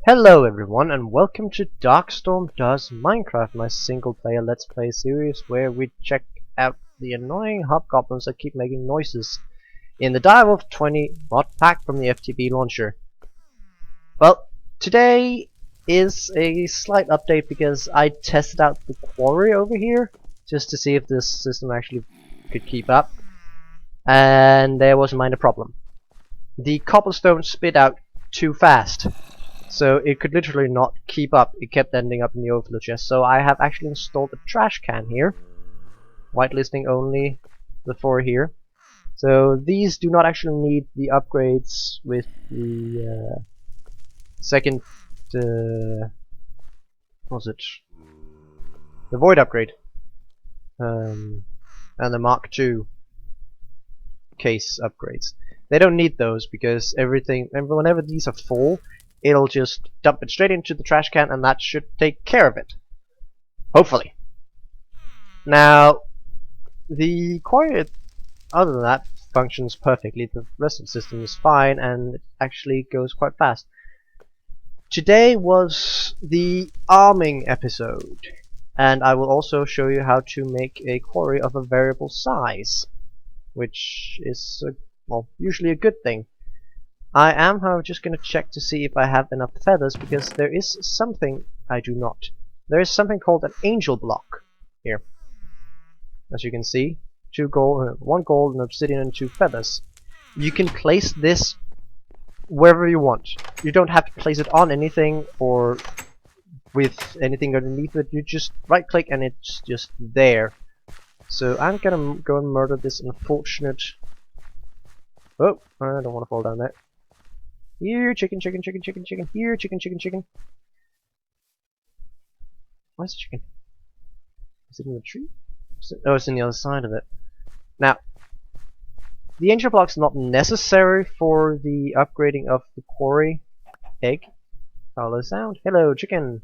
Hello everyone and welcome to Darkstorm Does Minecraft, my single player let's play series where we check out the annoying hobgoblins that keep making noises in the Direwolf20 mod pack from the FTB launcher. Well, today is a slight update because I tested out the quarry over here just to see if this system actually could keep up, and there was a minor problem. The cobblestone spit out too fast. So it could literally not keep up, it kept ending up in the overflow chest. So I have actually installed a trash can here, whitelisting only the 4 here. So these do not actually need the upgrades with the second, what was it? The void upgrade, and the Mark II case upgrades. They don't need those because whenever these are full, it'll just dump it straight into the trash can and that should take care of it. Hopefully. Now, the quarry, other than that, functions perfectly. The rest of the system is fine and it actually goes quite fast. Today was the arming episode, and I will also show you how to make a quarry of a variable size, which is, well, usually a good thing. I am, however, just going to check to see if I have enough feathers, because there is something I do not. There is something called an angel block here. As you can see, 1 gold, an obsidian, and 2 feathers. You can place this wherever you want. You don't have to place it on anything or with anything underneath it. You just right click and it's just there. So I'm gonna go and murder this unfortunate... Oh, I don't want to fall down there. Here, chicken, chicken, chicken, chicken, chicken. Here, chicken, chicken, chicken. Where's the chicken? Is it in the tree? Oh, it's in the other side of it. Now, the angel block's not necessary for the upgrading of the quarry egg. Follow sound. Hello, chicken.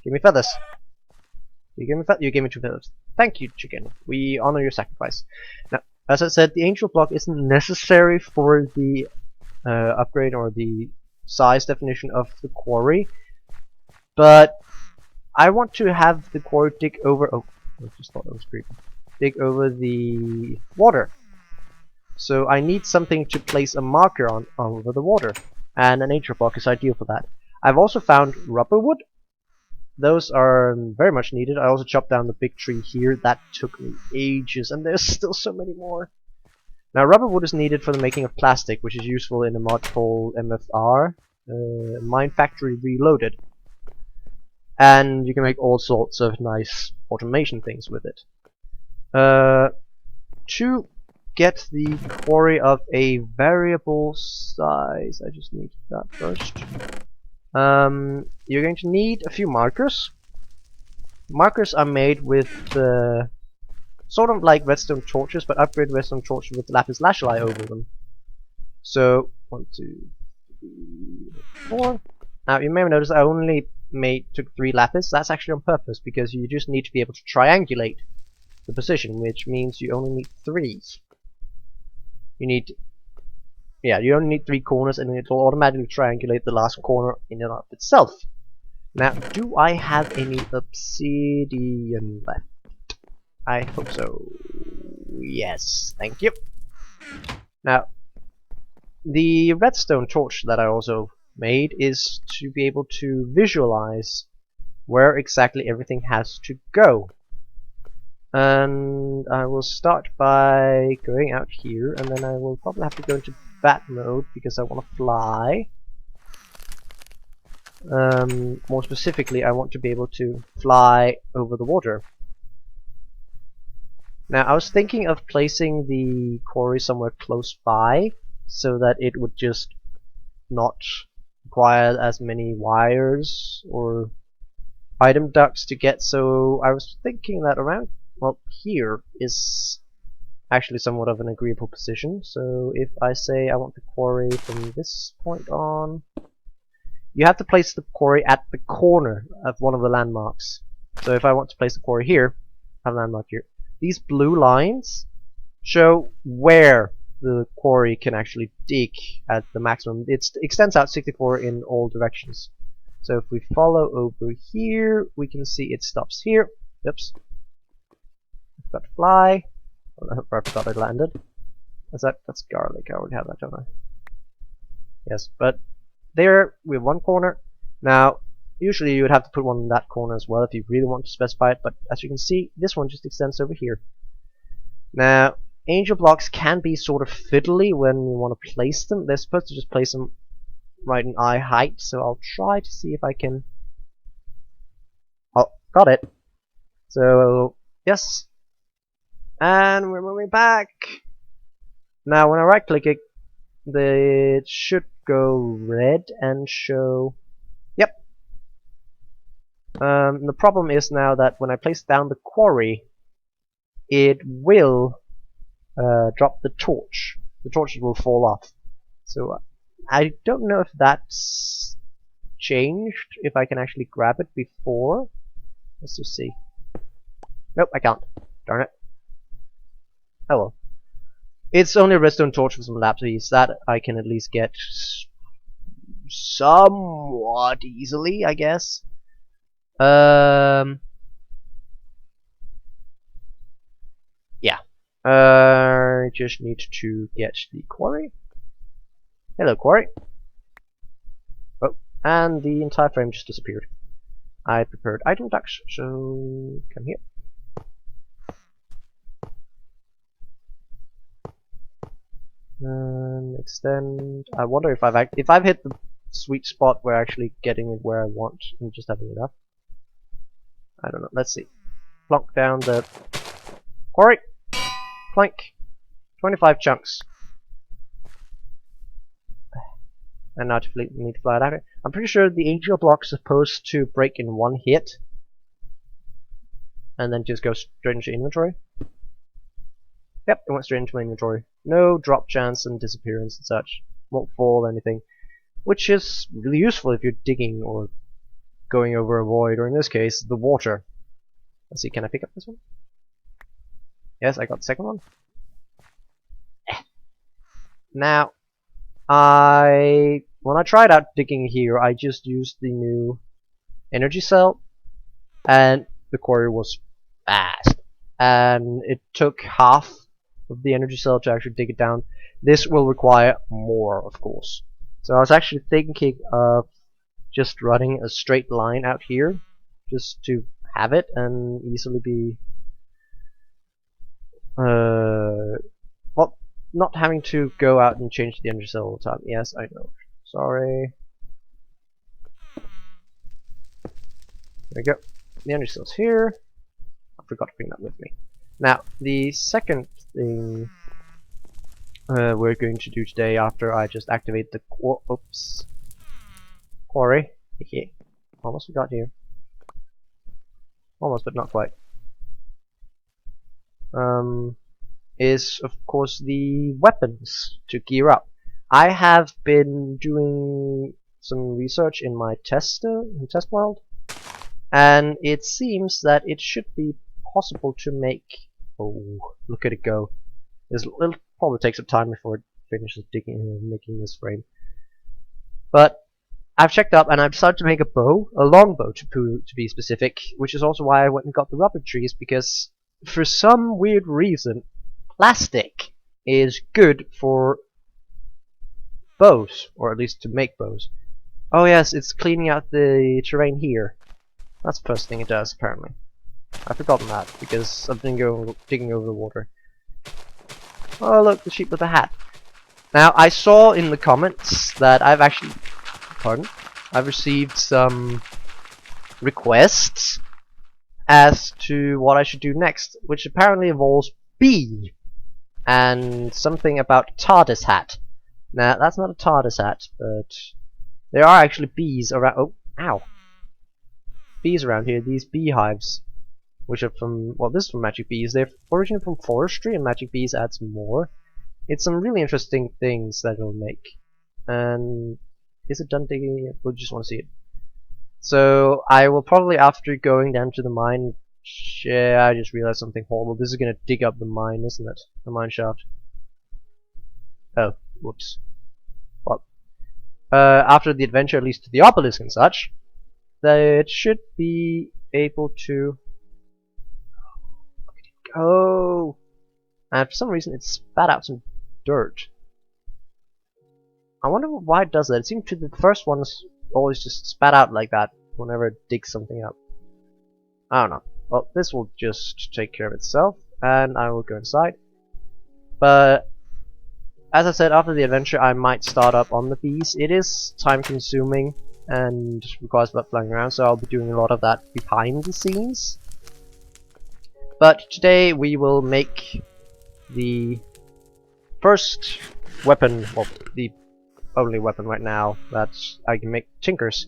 Give me feathers. You gave me 2 feathers. Thank you, chicken. We honor your sacrifice. Now, as I said, the angel block isn't necessary for the upgrade or the size definition of the quarry, but I want to have the quarry dig over. Oh, I just thought that was creepy. Dig over the water. So I need something to place a marker on over the water, and an angel block is ideal for that. I've also found rubber wood. Those are very much needed. I also chopped down the big tree here. That took me ages, and there's still so many more. Now, rubber wood is needed for the making of plastic, which is useful in a mod called MFR, Mine Factory Reloaded. And you can make all sorts of nice automation things with it. To get the quarry of a variable size, I just need that first. You're going to need a few markers. Markers are made with sort of like redstone torches, but upgrade redstone torches with lapis lazuli over them. So 1, 2, 3, 4. Now you may have noticed I only took 3 lapis. That's actually on purpose because you just need to be able to triangulate the position, which means you only need 3. You only need 3 corners, and it will automatically triangulate the last corner in and of itself. Now, do I have any obsidian left? I hope so. Yes, thank you. Now, the redstone torch that I also made is to be able to visualize where exactly everything has to go. And I will start by going out here, and then I will probably have to go into bat mode because I want to fly. More specifically, I want to be able to fly over the water. Now, I was thinking of placing the quarry somewhere close by, so that it would just not require as many wires or item ducts to get. So I was thinking that around, well, here is actually somewhat of an agreeable position. So if I say I want the quarry from this point on, you have to place the quarry at the corner of one of the landmarks. So if I want to place the quarry here, I have a landmark here. These blue lines show where the quarry can actually dig at the maximum. It extends out 64 in all directions. So if we follow over here, we can see it stops here. Oops. I've got to fly. Oh, I forgot I landed. That's garlic. I already have that, don't I? Yes, but there we have one corner. Now, usually you would have to put one in that corner as well if you really want to specify it, but as you can see, this one just extends over here. Now, angel blocks can be sort of fiddly when you want to place them. They're supposed to just place them right in eye height, so I'll try to see if I can... Oh, got it. So, yes. And we're moving back. Now, when I right click it, it should go red and show... Yep. The problem is now that when I place down the quarry, it will drop the torch. The torches will fall off. So I don't know if that's changed, if I can actually grab it before. Let's just see. Nope, I can't. Darn it. Oh well. It's only a redstone torch with some lapses that I can at least get somewhat easily, I guess. Yeah. I just need to get the quarry. Hello, quarry. Oh, and the entire frame just disappeared. I prepared item ducts, so come here. And extend. I wonder if I've hit the sweet spot where actually getting it where I want and just having enough. I don't know. Let's see. Plonk down the quarry. Plank. 25 chunks. And now we need to fly it out here. I'm pretty sure the angel block's supposed to break in one hit. And then just go straight into inventory. Yep, it went straight into my inventory. No drop chance and disappearance and such. Won't fall or anything. Which is really useful if you're digging or going over a void, or in this case, the water. Let's see, can I pick up this one? Yes, I got the second one. Now, when I tried out digging here, I just used the new energy cell, and the quarry was fast. And it took half of the energy cell to actually dig it down. This will require more, of course. So I was actually thinking of just running a straight line out here, just to have it and easily be well, not having to go out and change the energy cell all the time. Yes, I know. Sorry. There we go. The energy cell's here. I forgot to bring that with me. Now, the second thing we're going to do today, after I just activate the quarry, almost forgot here. Almost, but not quite. Is of course the weapons to gear up. I have been doing some research in my test world, and it seems that it should be possible to make. Oh, look at it go! It'll probably take some time before it finishes digging and making this frame. But I've checked up and I've decided to make a bow, a long bow to be specific, which is also why I went and got the rubber trees, because for some weird reason, plastic is good for bows, or at least to make bows. Oh yes, it's cleaning out the terrain here. That's the first thing it does, apparently. I've forgotten that, because I've been digging over the water. Oh look, the sheep with the hat. Now, I saw in the comments that I've received some requests as to what I should do next, which apparently involves bee and something about TARDIS hat. Now, that's not a TARDIS hat, but there are actually bees around. Oh, ow! Bees around here. These beehives, which are from, well, this is from Magic Bees. They're originally from forestry, and Magic Bees adds more. It's some really interesting things that it'll make. And is it done digging? We just want to see it. So I will probably, after going down to the mine, I just realized something horrible. This is gonna dig up the mine, isn't it? The mine shaft. Oh, whoops. Well, after the adventure, at least to the obelisk and such, That should be able to go. And for some reason it spat out some dirt. I wonder why it does that. It seems to the first ones always just spat out like that whenever it digs something up. I don't know. Well, this will just take care of itself, and I will go inside. But as I said, after the adventure I might start up on the bees. It is time consuming and requires a lot of flying around, so I'll be doing a lot of that behind the scenes. But today we will make the first weapon, well, the only weapon right now that I can make tinkers,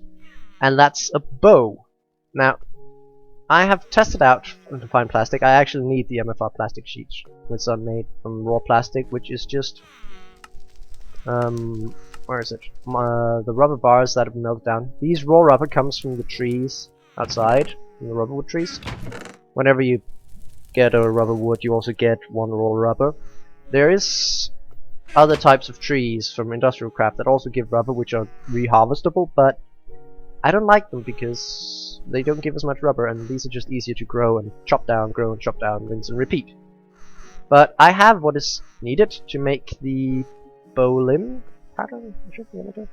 and that's a bow. Now, I have tested out to find plastic. I actually need the MFR plastic sheets, which are made from raw plastic, which is just where is it? The rubber bars that have melted down. These raw rubber comes from the trees outside, from the rubber wood trees. Whenever you get a rubber wood, you also get one raw rubber. There is other types of trees from industrial craft that also give rubber, which are reharvestable, but I don't like them because they don't give as much rubber, and these are just easier to grow and chop down, grow and chop down, rinse and repeat. But I have what is needed to make the bow limb pattern. I should be able to.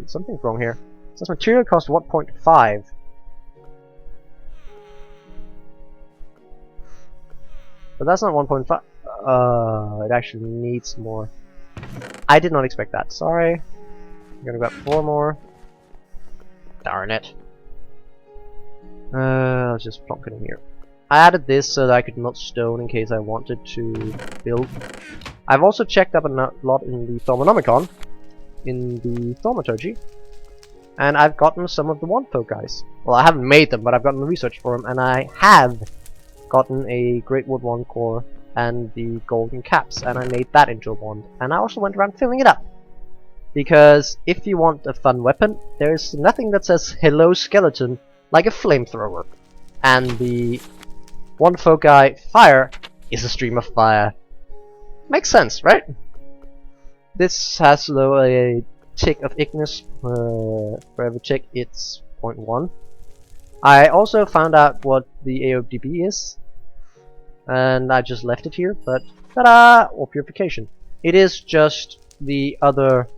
Something's wrong here. It says material cost 1.5. But that's not 1.5. It actually needs more. I did not expect that. Sorry. I'm gonna grab 4 more. Darn it. Let's just plonk it in here. I added this so that I could melt stone in case I wanted to build. I've also checked up a lot in the Thermonomicon, in the Thaumaturgy, and I've gotten some of the wand foci. Well, I haven't made them, but I've gotten the research for them, and I have gotten a Great Wood Wand core and the golden caps, and I made that into a wand. And I also went around filling it up, because if you want a fun weapon, there's nothing that says "Hello Skeleton" like a flamethrower, and the wand foci fire is a stream of fire. Makes sense, right? This has though a tick of Ignis. For every tick, it's 0.1. I also found out what the AODB is, and I just left it here, but ta-da! Ore purification. It is just the other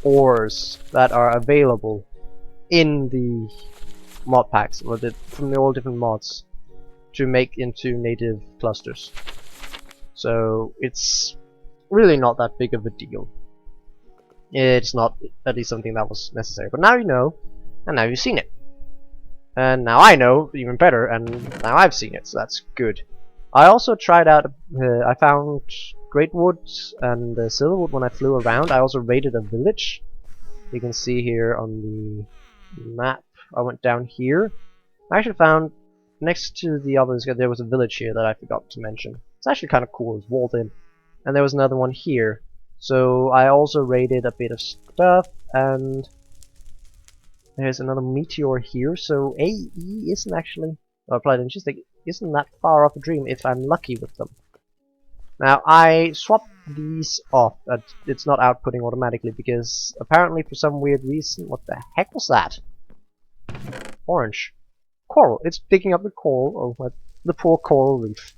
ores that are available in the mod packs, or from the all different mods, to make into native clusters. So it's really not that big of a deal. It's not at least something that was necessary. But now you know, and now you've seen it. And now I know even better, and now I've seen it, so that's good. I also tried out, I found great woods and silverwood when I flew around. I also raided a village. You can see here on the map. I went down here. I actually found, next to the others, there was a village here that I forgot to mention. It's actually kind of cool, it's walled in. And there was another one here. So I also raided a bit of stuff, and there's another meteor here, so AE isn't actually, or applied logistic, isn't that far off a dream if I'm lucky with them. Now I swapped these off. It's not outputting automatically because apparently for some weird reason, what the heck was that? Orange. Coral. It's picking up the coral. Oh, the poor coral reef.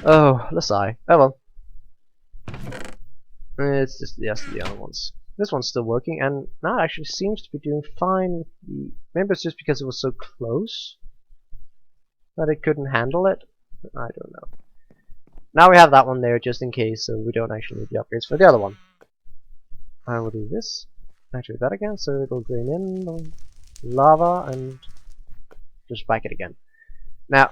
Oh, the sigh. Oh well. It's just the other ones. This one's still working, and now it actually seems to be doing fine. Maybe it's just because it was so close that it couldn't handle it. I don't know. Now we have that one there just in case, so we don't actually need the upgrades for the other one. I will do this. Actually, that again, so it'll drain in the lava and just spike it again. Now,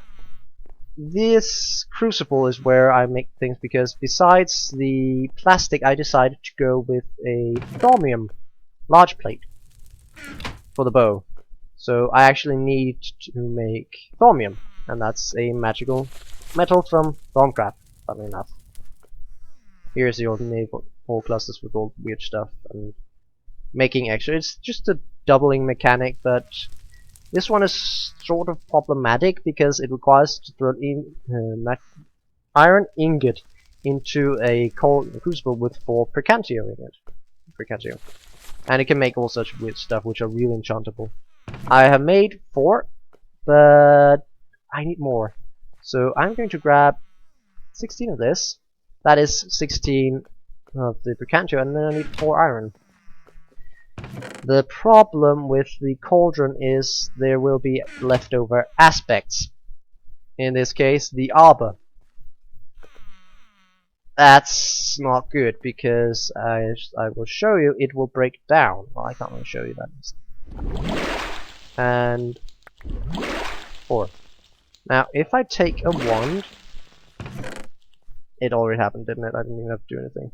this crucible is where I make things, because besides the plastic, I decided to go with a thaumium large plate for the bow. So I actually need to make thaumium, and that's a magical metal from Thaumcraft, funnily enough. Here's the ordinary ore clusters with all weird stuff and making extra. It's just a doubling mechanic, but this one is sort of problematic because it requires to throw in iron ingot into a cold crucible with 4 Percantio in it. Percantio. And it can make all such weird stuff which are really enchantable. I have made 4, but I need more. So I'm going to grab 16 of this. That is 16 of the Percantio, and then I need 4 iron. The problem with the cauldron is there will be leftover aspects. In this case, the arbor. That's not good because I will show you it will break down. Well, I can't really show you that. And 4. Now, if I take a wand, it already happened, didn't it? I didn't even have to do anything.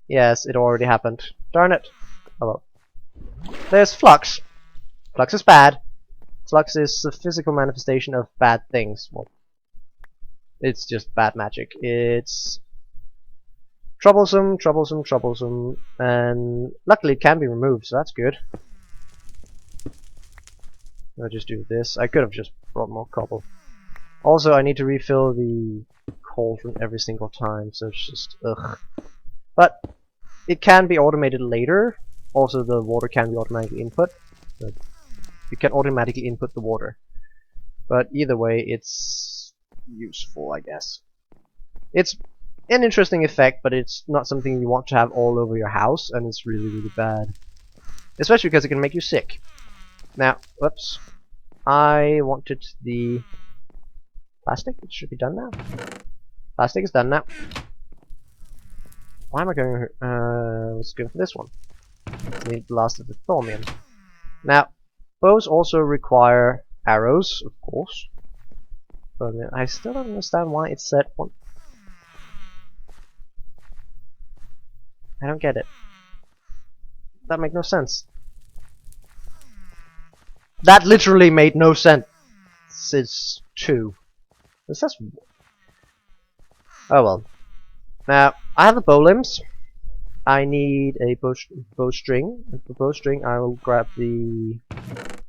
Yes, it already happened. Darn it. Oh well. There's flux. Flux is bad. Flux is the physical manifestation of bad things. Well, it's just bad magic. It's troublesome, troublesome, troublesome, and luckily it can be removed, so that's good. I'll just do this. I could have just brought more cobble. Also, I need to refill the cauldron every single time, so it's just ugh. But it can be automated later. Also, the water can be automatically input. So you can automatically input the water. But either way, it's useful, I guess. It's an interesting effect, but it's not something you want to have all over your house, and it's really, really bad. Especially because it can make you sick. Now, whoops. I wanted the plastic. It should be done now. Plastic is done now. Why am I going? Let's go for this one. Need the last of the thormium. Now, bows also require arrows, of course. But I still don't understand why it said one. I don't get it. That makes no sense. That literally made no sense. It's 2. This says. Oh well. Now I have the bow limbs. I need a bowstring. And for bowstring, I will grab the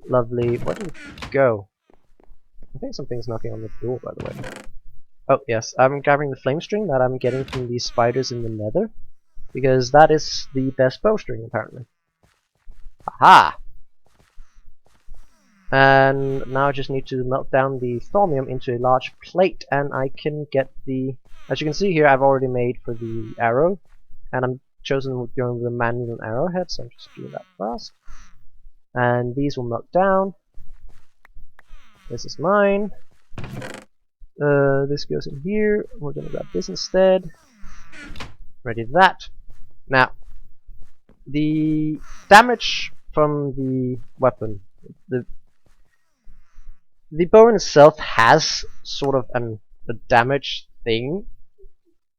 lovely. Where did it go? I think something's knocking on the door, by the way. Oh yes, I'm grabbing the flame string that I'm getting from these spiders in the nether, because that is the best bowstring apparently. Aha! And now I just need to melt down the thormium into a large plate, and I can get the. As you can see here, I've already made for the arrow, and I'm chosen going with the manual arrowhead, so I'm just doing that fast. And these will melt down. This is mine. This goes in here. We're gonna grab this instead. Ready that. Now, the damage from the weapon, the bow in itself has sort of a damage thing,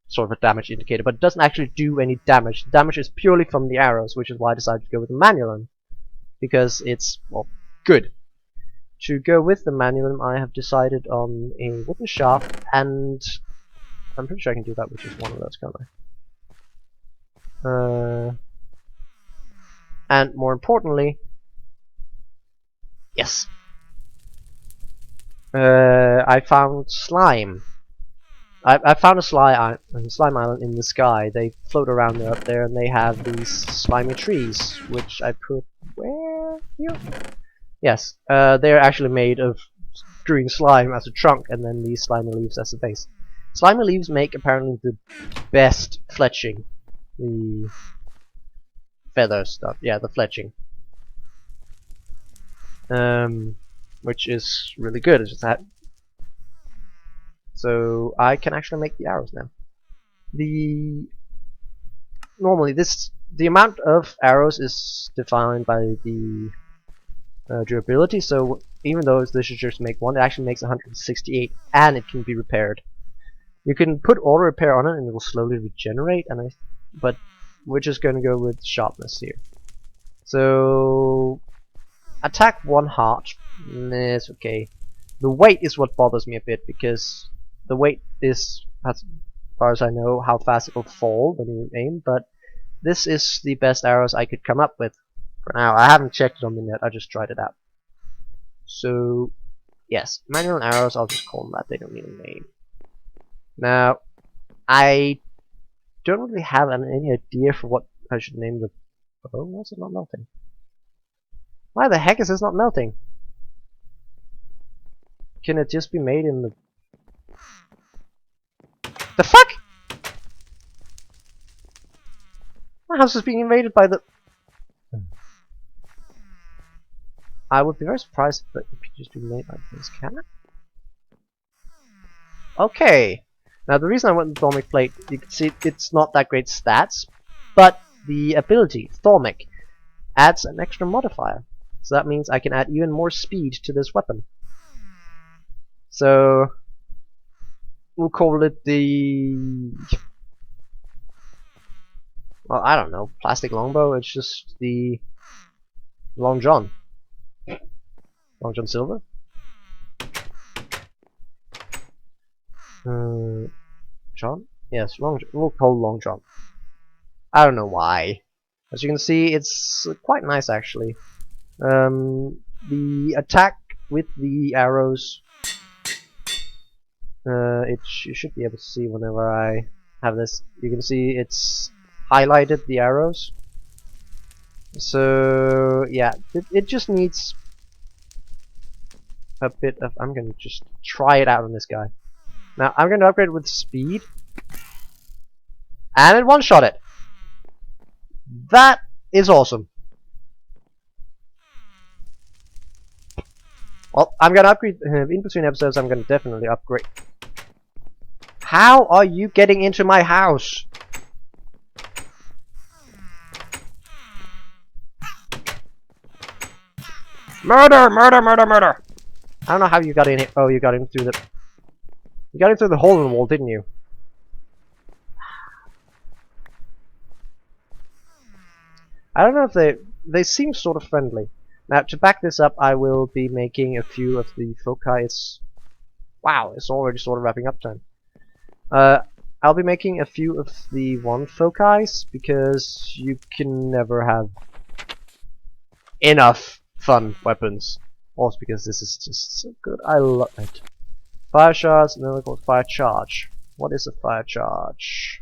sort of a damage indicator, but it doesn't actually do any damage. The damage is purely from the arrows, which is why I decided to go with the manulum, because it's, well, good. To go with the manulum, I have decided on a wooden shaft, and I'm pretty sure I can do that with just one of those, can't I? And more importantly, yes, I found slime. I found a slime island in the sky. They float around up there, and they have these slimy trees, which I put where here. Yes, they're actually made of green slime as a trunk, and then these slimy leaves as a base. Slimy leaves make apparently the best fletching. The feather stuff, yeah, the fletching. Which is really good. It's just that. So I can actually make the arrows now. Normally the amount of arrows is defined by the durability. So even though this is just make one, it actually makes 168, and it can be repaired. You can put auto repair on it, and it will slowly regenerate. But we're just going to go with sharpness here. So attack 1 heart. It's okay. The weight is what bothers me a bit, because the weight is, as far as I know, how fast it will fall when you aim. But this is the best arrows I could come up with for now. I haven't checked it on the net. I just tried it out. So yes, manual arrows. I'll just call them that. They don't need a name. Now I don't really have any idea for what I should name the... Oh, why is it not melting? Why the heck is this not melting? Can it just be made in the... The fuck?! My house is being invaded by the... I would be very surprised if it could just be made like this, can it? Okay. Now the reason I went with Thormic Plate, you can see it's not that great stats, but the ability, Thormic, adds an extra modifier. So that means I can add even more speed to this weapon. So we'll call it the... Well, I don't know, plastic longbow, it's just the Long John. Long John Silver? John? Yes, Long John. We'll call Long John. I don't know why. As you can see, it's quite nice actually. The attack with the arrows, you should be able to see whenever I have this. You can see it's highlighted the arrows. So yeah, it just needs a bit of... I'm gonna just try it out on this guy. Now I'm gonna upgrade it with speed, and it one-shot it. That is awesome. Well, I'm gonna upgrade in between episodes. I'm gonna definitely upgrade. How are you getting into my house? Murder! Murder! Murder! Murder! I don't know how you got in here. Oh, you got in through the... You got in through the hole in the wall, didn't you? I don't know if they seem sort of friendly. Now, to back this up, I will be making a few of the foci. Wow, it's already sort of wrapping up time. I'll be making a few of the one foci because you can never have enough fun weapons. Also because this is just so good. I love it. Fire shards, and then we call fire charge. What is a fire charge?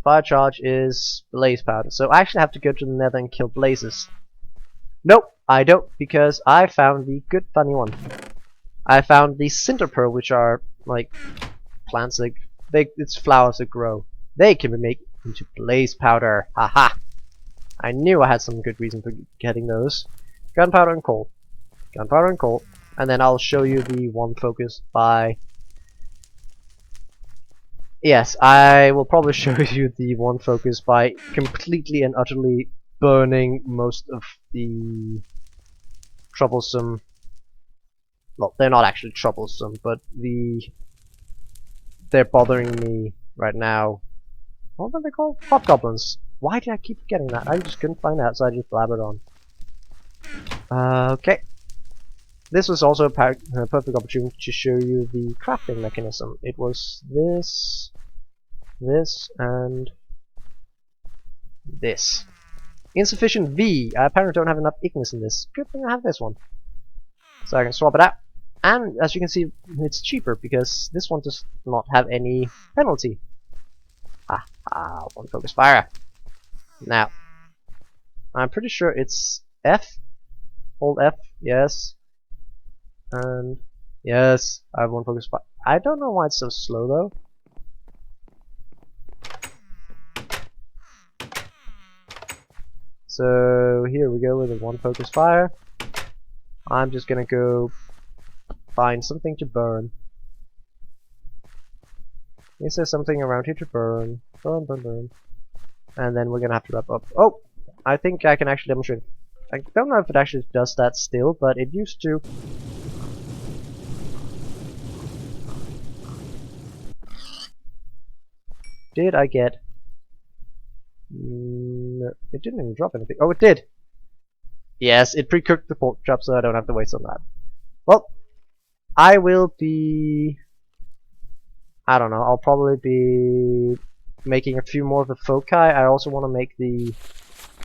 Fire charge is blaze powder. So I actually have to go to the nether and kill blazes. Nope, I don't, because I found the good funny one. I found the cinder pearl, which are like plants, like it's flowers that grow. They can be made into blaze powder. Haha! I knew I had some good reason for getting those. Gunpowder and coal. Gunpowder and coal. And then I'll show you the one focus by... Yes, I will probably show you the one focus by completely and utterly burning most of the troublesome... Well, they're not actually troublesome, but they're bothering me right now. What are they called? Hobgoblins. Why did I keep forgetting that? I just couldn't find out, so I just blabbered on. Okay. This was also a perfect opportunity to show you the crafting mechanism. It was this, and this. Insufficient V. I apparently don't have enough Ignis in this. Good thing I have this one. So I can swap it out. And as you can see, it's cheaper because this one does not have any penalty. One focus fire. Now, I'm pretty sure it's F. Hold F, yes. And yes, I have one focus fire. I don't know why it's so slow though. So here we go with a one focus fire. I'm just gonna go find something to burn. Is there something around here to burn? Burn, burn, burn. And then we're gonna have to wrap up. Oh! I think I can actually demonstrate. I don't know if it actually does that still, but it used to. Did I get... No, it didn't even drop anything. Oh, it did! Yes, it pre-cooked the pork chop, so I don't have to waste on that. Well, I will be... I don't know, I'll probably be making a few more of the foci. I also want to make the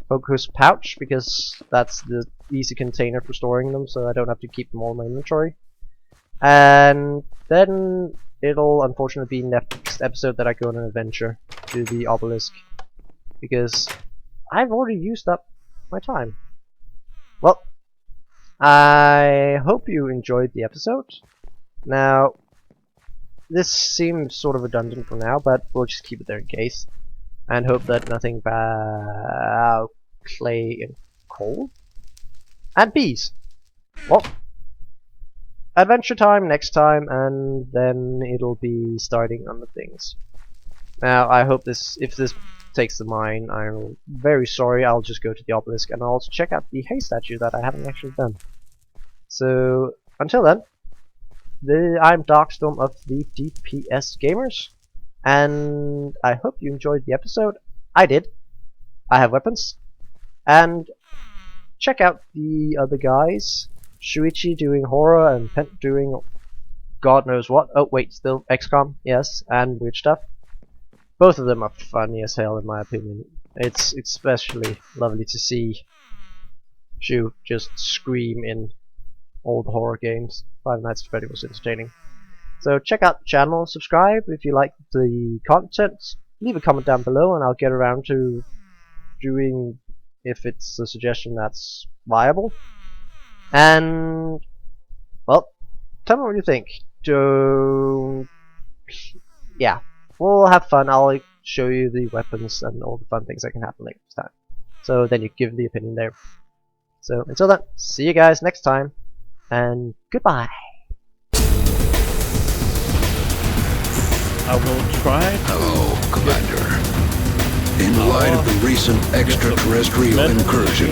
focus pouch, because that's the easy container for storing them, so I don't have to keep them all in my inventory. And then it'll unfortunately be next episode that I go on an adventure to the obelisk, because I've already used up my time. Well, I hope you enjoyed the episode. Now, this seems sort of redundant for now, but we'll just keep it there in case, and hope that nothing bad. Clay and coal and bees. Well, adventure time next time, and then it'll be starting on the things. Now, I hope if this takes the mine, I'm very sorry. I'll just go to the obelisk and I'll also check out the hay statue that I haven't actually done. So until then, I'm Darkstorm of the DPS Gamers, and I hope you enjoyed the episode. I did. I have weapons, and check out the other guys. Shuichi doing horror and Pent doing God knows what. Oh wait, still XCOM, yes, and weird stuff. Both of them are funny as hell in my opinion. It's especially lovely to see Shu just scream in old horror games. Five Nights at Freddy was entertaining. So check out the channel, subscribe if you like the content, leave a comment down below and I'll get around to doing if it's a suggestion that's viable. And well, tell me what you think. Yeah, we'll have fun. I'll show you the weapons and all the fun things that can happen next time. So then you give the opinion there. So until then, see you guys next time, and goodbye. I will try. Hello, Commander. In light of the recent extraterrestrial incursion,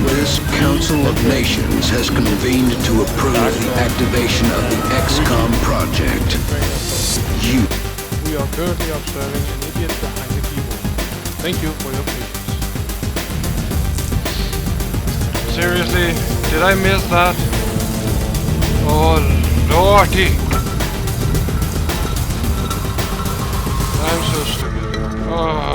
this Council of Nations has convened to approve the activation of the XCOM project. We are currently observing an idiot behind the keyboard. Thank you for your patience. Seriously, did I miss that? Oh lordy! I'm so stupid. Oh.